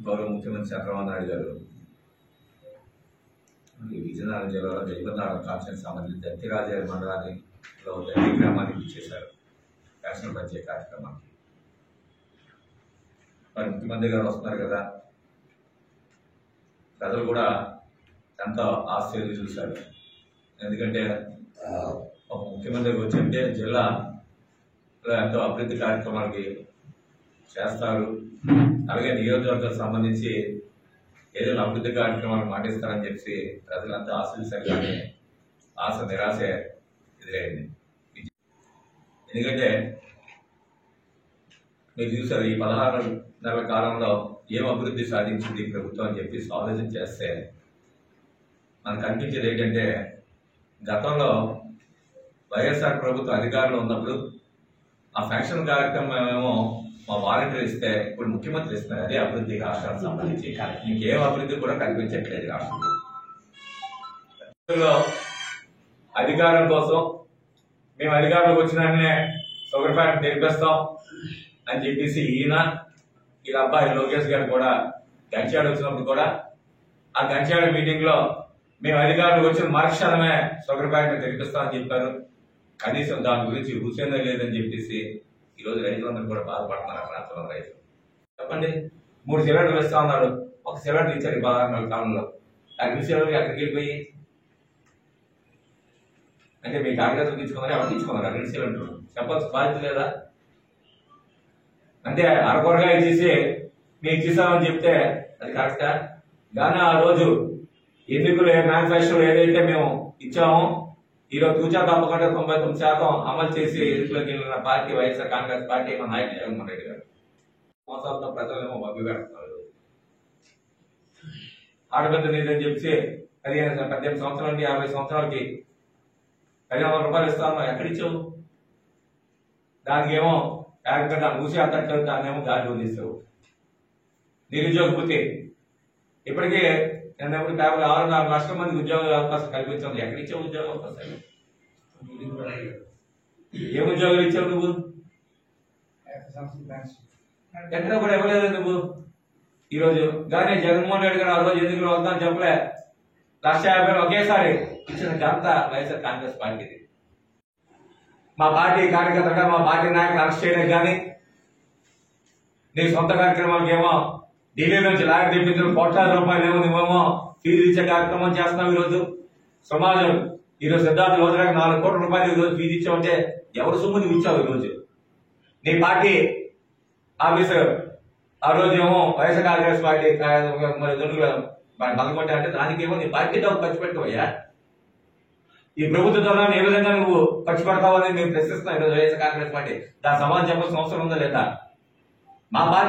గౌరవ ముఖ్యమంత్రి చంద్రబాబు నాయుడు గారు విజయనగరం జిల్లాలో జయపతినగరం కాన్స్టిట్యూన్సీ సంబంధించి దత్తిరాజేరు మండలానికి దత్తి గ్రామానికి ఇచ్చేశారు నేషనల్ పంచాయతీ కార్యక్రమానికి. మరి ముఖ్యమంత్రి గారు వస్తున్నారు కదా, ప్రజలు కూడా ఎంతో ఆశ్చర్యం చూశారు. ఎందుకంటే ఒక ముఖ్యమంత్రి వచ్చింటే జిల్లాలో ఎంతో అభివృద్ధి కార్యక్రమాలకి చేస్తారు, అలాగే నియోజకవర్గాలకు సంబంధించి ఏదైనా అభివృద్ధి కార్యక్రమాలు మాటిస్తారని చెప్పి ప్రజలంతా ఆశించారు. కానీ ఆశ నిరాశ ఎదురైంది. ఎందుకంటే మీరు చూసారు, ఈ 16 నెలల కాలంలో ఏం అభివృద్ధి సాధించింది ప్రభుత్వం అని చెప్పి ఆలోచన చేస్తే మనకు అనిపించేది ఏంటంటే, గతంలో వైఎస్ఆర్ ప్రభుత్వం అధికారంలో ఉన్నప్పుడు ఆ ఫ్యాక్షన్ కార్యక్రమం ఏమో మా వాలంటీర్ ఇస్తే ఇప్పుడు ముఖ్యమంత్రి ఇస్తున్నారు. అదే అభివృద్ధి రాష్ట్రానికి సంబంధించి ఇంకేం అభివృద్ధి కూడా కనిపించట్లేదు రాష్ట్రంలో. అధికారం కోసం మేము అధికారంలోకి వచ్చినానే షుగర్ ఫ్యాక్టరీ తెరిపిస్తాం అని చెప్పేసి ఈయన వీళ్ళ అబ్బాయి లోకేష్ గారు కూడా గంచాడు వచ్చినప్పుడు కూడా ఆ గంచాడు మీటింగ్ లో మేము అధికారంలోకి వచ్చిన మరుక్షణమే షుగర్ ఫ్యాక్టరీ తెరిపిస్తామని చెప్పారు. కనీసం దాని గురించి కూర్చొనే లేదని చెప్పేసి ఈరోజు రైతులందరూ కూడా బాధపడుతున్నారు. ఆ ప్రాంతంలో రైతులు చెప్పండి, 3 సిలిండర్లు ఇస్తా ఉన్నారు, ఒక సిలిండర్ ఇచ్చారు 16 నెలల కాలంలో. ఆ 2 సిలిండర్లు ఎక్కడికి వెళ్ళిపోయి అంటే మీ కాంగ్రెస్ తీసుకున్నారా, ఎవరు తీసుకున్నారా 2 సిలిండర్లు? చెప్పాల్సిన బాధ్యత లేదా? అంటే అరకొరగా ఇచ్చేసి మేము ఇచ్చేసామని చెప్తే అది కరెక్టా? కానీ ఆ రోజు ఎన్నికలు మేనిఫెస్టో ఏదైతే మేము ఇచ్చామో ఈరోజు తూచా తప్పకుండా 99% అమలు చేసి ఎన్నికలకు వెళ్ళిన పార్టీ వైఎస్ఆర్ కాంగ్రెస్ పార్టీ మా నాయకుడు జగన్మోహన్ రెడ్డి గారు. మోసాలతో ప్రజలేమో మభ్య పెడుతున్నారు. ఆడపెద్ద నిధి చెప్పి 18 సంవత్సరాల నుండి 50 సంవత్సరాలకి 15,000 రూపాయలు ఇస్తాను, ఎక్కడిచ్చావు? దానికేమో ఏకంగా మూసి అత్తట్లు దాన్నేమో గాలి వదిలేస్తావు. నిరుద్యోగ వృత్తి ఇప్పటికే నేను 6-4 లక్షల మంది ఉద్యోగ అవకాశం కల్పించాను. ఎక్కడిచ్చావు ఉద్యోగ అవకాశాలు? ఏం ఉద్యోగాలు ఇచ్చావు నువ్వు? ఎక్కడ కూడా ఇవ్వలేదు నువ్వు. ఈరోజు కానీ జగన్మోహన్ రెడ్డి గారు ఆ రోజు ఎన్నికలు వద్దామని చెప్పలే. 1,50,000 ఒకేసారి ఇచ్చిన ఘనత వైఎస్ఆర్ కాంగ్రెస్ పార్టీది. మా పార్టీ కార్యకర్తగా మా పార్టీ నాయకులు అరెస్ట్ చేయడం కానీ, నీ సొంత కార్యక్రమాలకు ఏమో ఢిల్లీ నుంచి లాగ్ తెప్పించిన ₹1,00,00,000 ఏమో నువ్వేమో ఫీజు ఇచ్చే కార్యక్రమం చేస్తున్నావు. ఈరోజు సమాజం ఈరోజు సిద్ధార్థ రోజులకు ₹4 కోట్ల ఈరోజు ఫీజు ఇచ్చావంటే ఎవరు సొమ్ము నువ్వు ఇచ్చావు? ఈరోజు నీ పార్టీ ఆఫీసర్ ఆ రోజు ఏమో వైఎస్ఆర్ కాంగ్రెస్ పార్టీ బలకొట్టే అంటే దానికేమో నీ పార్టీ డబ్బు ఖర్చు పెట్టుకోవయ్యా. ఈ ప్రభుత్వ ధనాన్ని ఏ విధంగా నువ్వు ఖర్చు పెడతావని మేము ప్రశ్నిస్తున్నాం ఈరోజు వైఎస్ఆర్ కాంగ్రెస్ పార్టీ. దాని సమాధానం చెప్పాల్సిన అవసరం ఉందా లేదా? మా పార్టీ